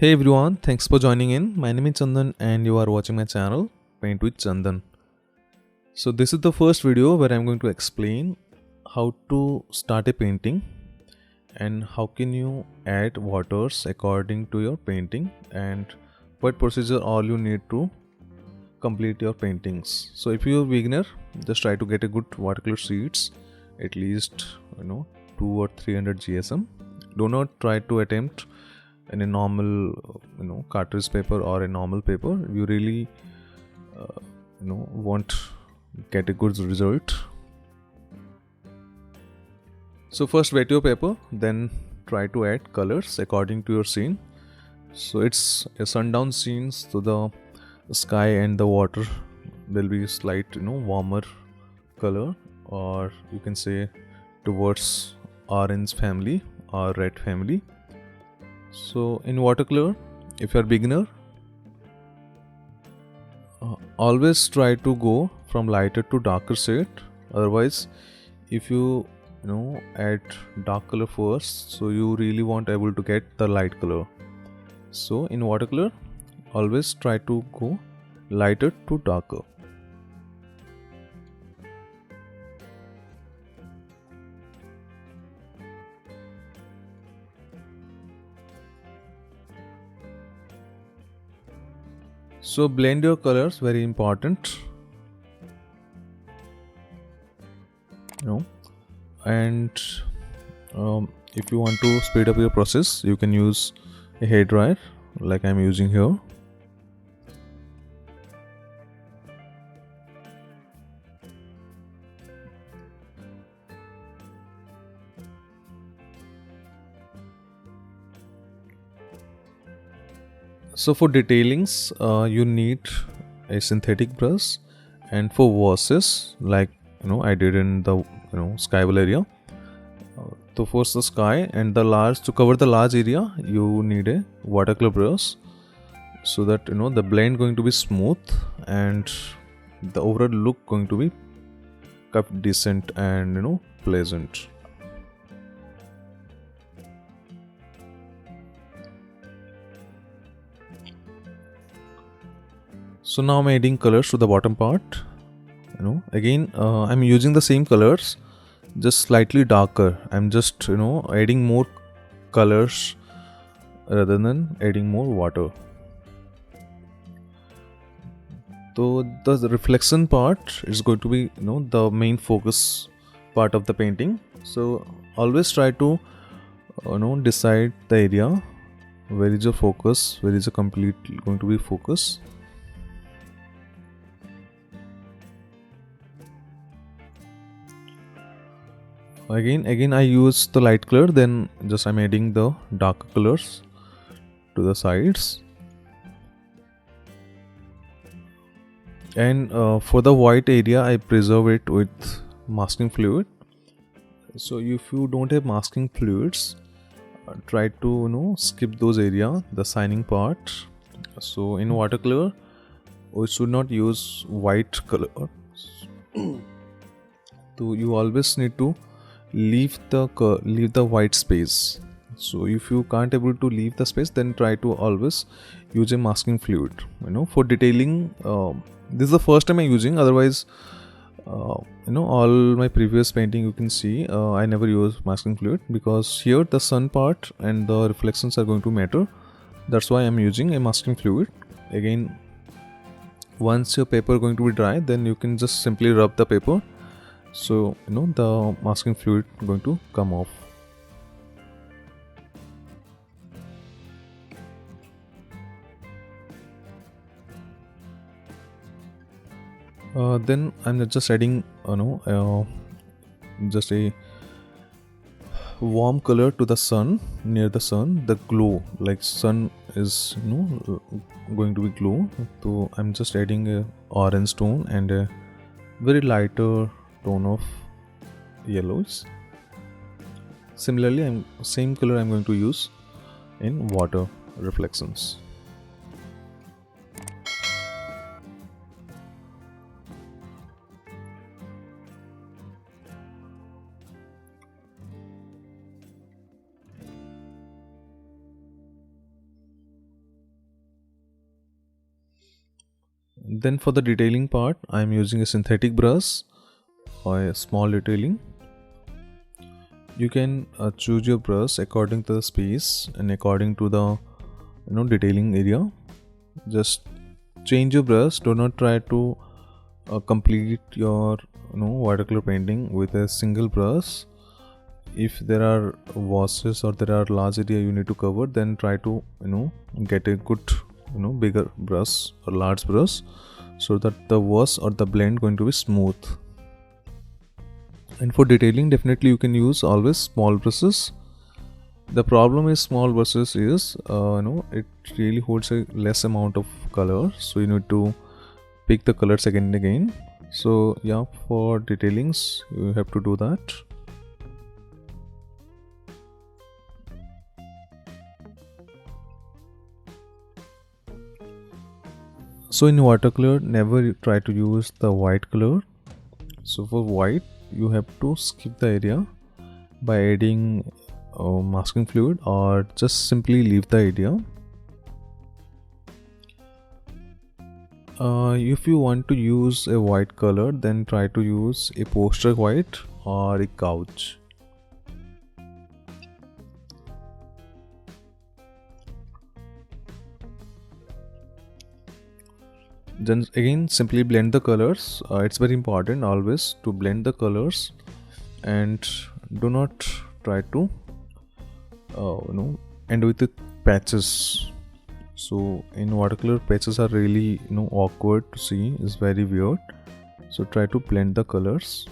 Hey everyone, thanks for joining in. My name is Chandan and you are watching my channel Paint with Chandan. So this is the first video where I'm going to explain how to start a painting and how can you add waters according to your painting and what procedure all you need to complete your paintings. So if you're a beginner, just try to get a good watercolor sheets, at least 2 or 300 GSM. Do not try to attempt in a normal cartridge paper or a normal paper. You really won't get a good result. So first wet your paper, then try to add colors according to your scene. So it's a sundown scene, so the sky and the water will be slight warmer color, or you can say towards orange family or red family. So in watercolor, if you are beginner, always try to go from lighter to darker shade. Otherwise, if you add dark color first, so you really won't able to get the light color. So in watercolor, always try to go lighter to darker. So blend your colors, very important. And if you want to speed up your process, you can use a hair dryer like I'm using here. So for detailings, you need a synthetic brush, and for washes, like I did in the sky area. To force the sky and the large, to cover the large area, you need a watercolor brush, so that the blend going to be smooth and the overall look going to be quite decent and pleasant. So now I'm adding colors to the bottom part. Again, I'm using the same colors, just slightly darker. I'm just adding more colors rather than adding more water. So the reflection part is going to be the main focus part of the painting. So always try to decide the area where is your focus, where is the complete going to be focus. Again I use the light color, then just I'm adding the darker colors to the sides. And for the white area, I preserve it with masking fluid. So if you don't have masking fluids, try to skip those area, the shining part. So in watercolor, we should not use white color. So you always need to leave the white space. So if you can't able to leave the space, then try to always use a masking fluid. For detailing, this is the first time I'm using. Otherwise, all my previous painting you can see, I never use masking fluid, because here the sun part and the reflections are going to matter. That's why I'm using a masking fluid. Again, once your paper going to be dry, then you can just simply rub the paper, so the masking fluid going to come off. Then I'm just adding just a warm color to the sun, near the sun, the glow, like sun is going to be glow. So I'm just adding a orange tone and a very lighter tone of yellows. Similarly, same color I'm going to use in water reflections. Then for the detailing part, I'm using a synthetic brush or a small detailing. You can choose your brush according to the space and according to the detailing area. Just change your brush. Do not try to complete your watercolor painting with a single brush. If there are washes or there are large area you need to cover, then try to get a good bigger brush or large brush, so that the wash or the blend going to be smooth. And for detailing, definitely you can use always small brushes. The problem is small brushes is it really holds a less amount of color, so you need to pick the colors again and again. So yeah, for detailings you have to do that. So in watercolor, never try to use the white color. So for white, you have to skip the area by adding masking fluid, or just simply leave the area. If you want to use a white color, then try to use a poster white or a couch. Then again, simply blend the colors. It's very important always to blend the colors, and do not try to end with the patches. So in watercolor, patches are really awkward to see. It's very weird. So try to blend the colors.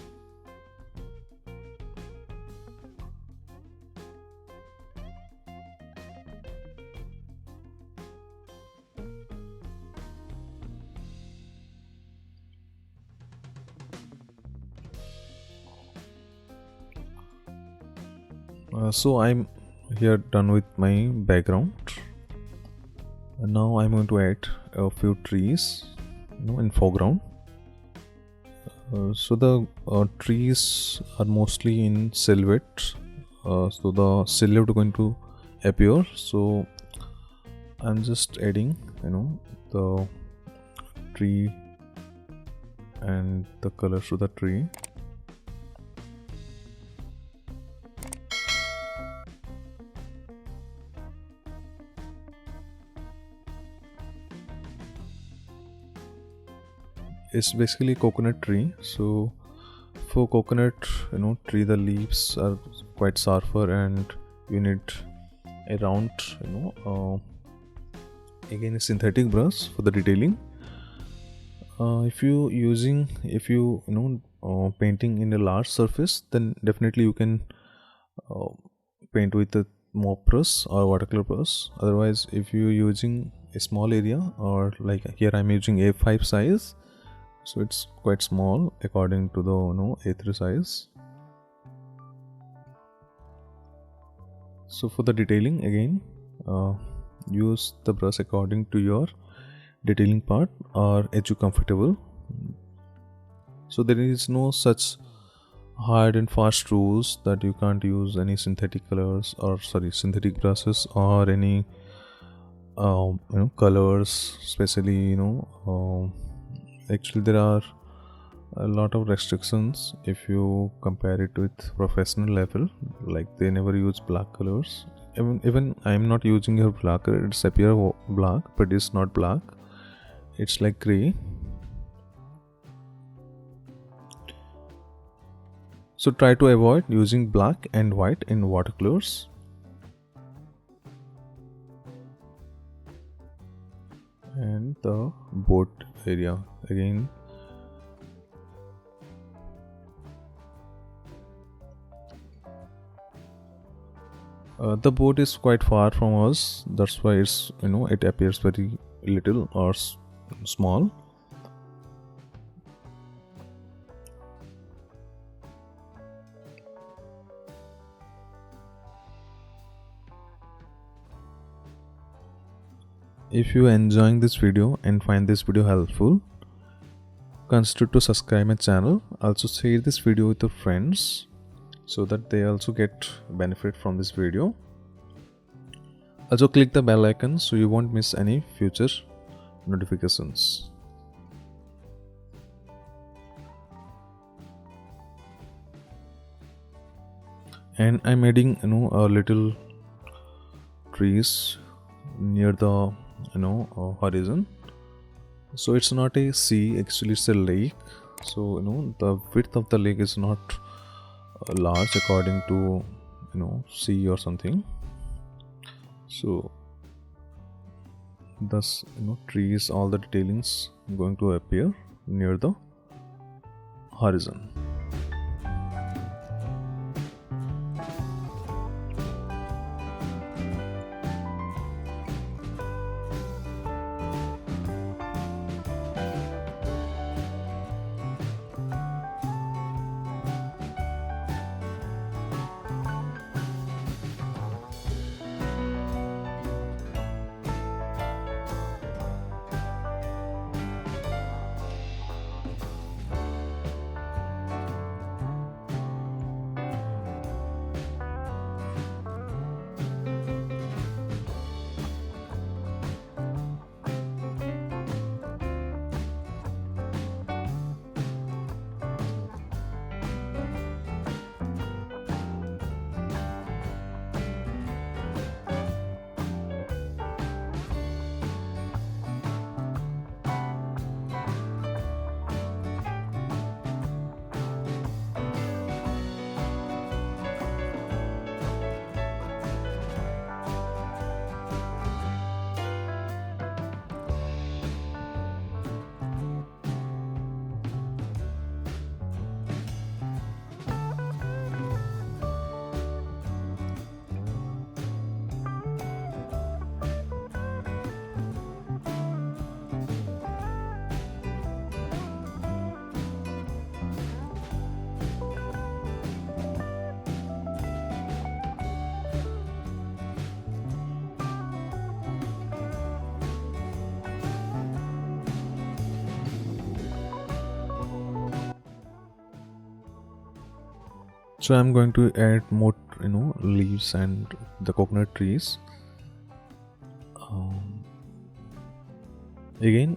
So I'm here done with my background, and now I'm going to add a few trees in foreground. So the trees are mostly in silhouette, so the silhouette going to appear. So I'm just adding the tree and the colors to the tree. It's basically coconut tree. So for coconut tree, the leaves are quite sharper, and you need a round again a synthetic brush for the detailing. If you painting in a large surface, then definitely you can paint with a mop brush or watercolor brush. Otherwise, if you're using a small area, or like here I'm using A5 size, so it's quite small according to the A3 size. So for the detailing, again use the brush according to your detailing part, or as you comfortable. So there is no such hard and fast rules that you can't use any synthetic colors, or synthetic brushes, or any colors, especially actually there are a lot of restrictions if you compare it with professional level. Like they never use black colors. Even I'm not using your black color. It's appear black, but it's not black. It's like gray. So try to avoid using black and white in watercolors. And the boat area again. The boat is quite far from us. That's why it's it appears very little or small. If you are enjoying this video and find this video helpful, consider to subscribe my channel. Also share this video with your friends, so that they also get benefit from this video. Also click the bell icon so you won't miss any future notifications. and I'm adding a little trees near the horizon. So it's not a sea, actually it's a lake. So the width of the lake is not large according to sea or something. So thus trees, all the detailings going to appear near the horizon. So I'm going to add more leaves and the coconut trees. Again,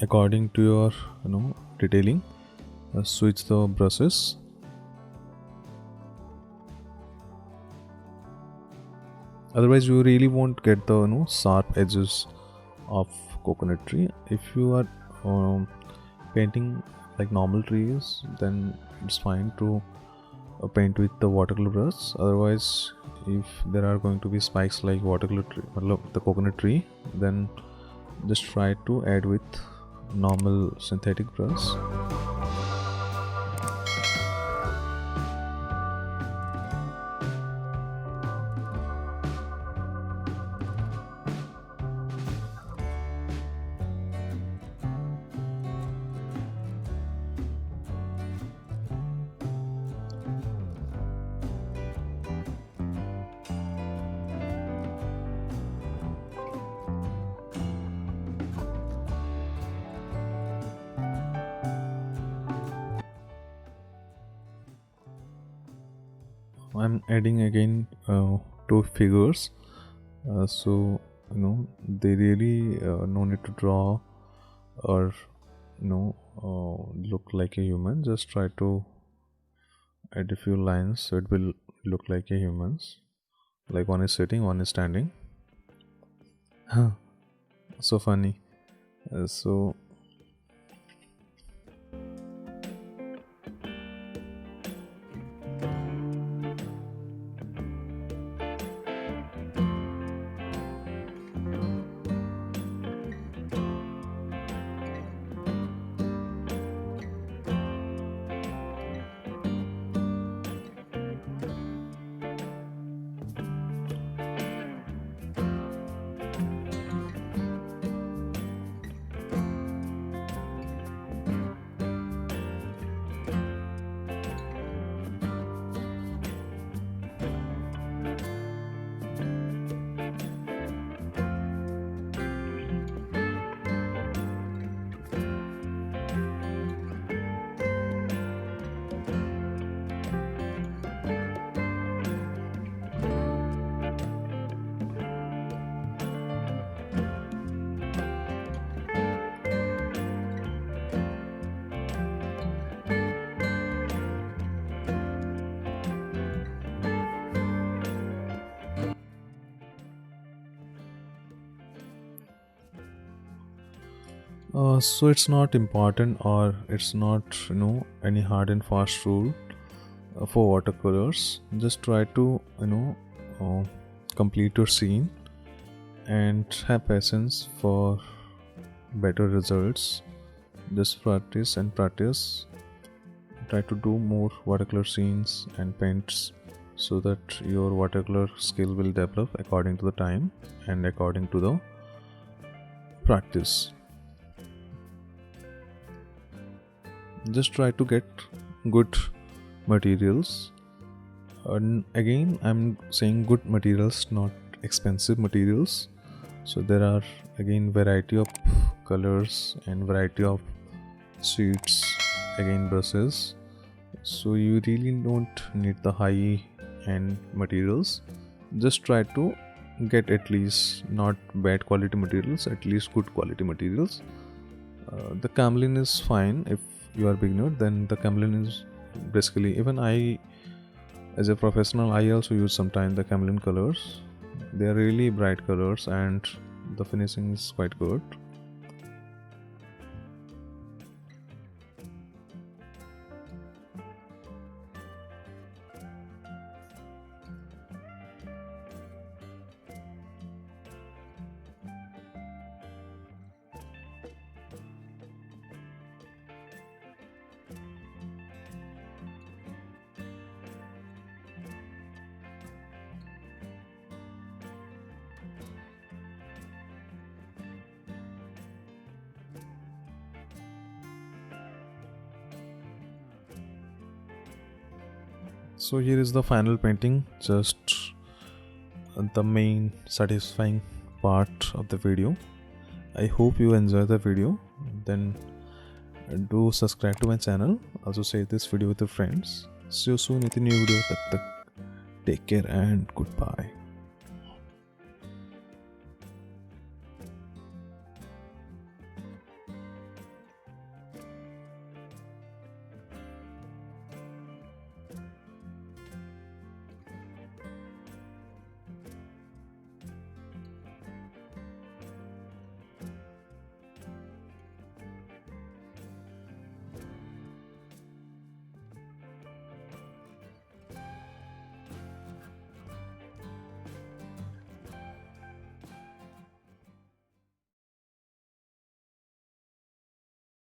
according to your detailing, switch the brushes. Otherwise you really won't get the sharp edges of coconut tree. If you are painting like normal trees, then it's fine to paint with the watercolor brush. Otherwise, if there are going to be spikes like watercolor tree, the coconut tree, then just try to add with normal synthetic brush. I'm adding again two figures, so they really no need to draw or look like a human. Just try to add a few lines so it will look like a humans, like one is sitting, one is standing. So funny. So So it's not important, or it's not any hard and fast rule for watercolors. Just try to uh, complete your scene and have patience for better results. Just practice and practice. Try to do more watercolor scenes and paints so that your watercolor skill will develop according to the time and according to the practice. Just try to get good materials, and again I'm saying good materials, not expensive materials. So there are again variety of colors and variety of sheets, again brushes. So you really don't need the high end materials. Just try to get at least not bad quality materials, at least good quality materials. The Camlin is fine if you are beginner. Then the Camlin is basically, even I as a professional, I also use sometimes the Camlin colors. They are really bright colors and the finishing is quite good. So here is the final painting, just the main satisfying part of the video. I hope you enjoy the video. Then do subscribe to my channel. Also share this video with your friends. See you soon with a new video. Take care and goodbye.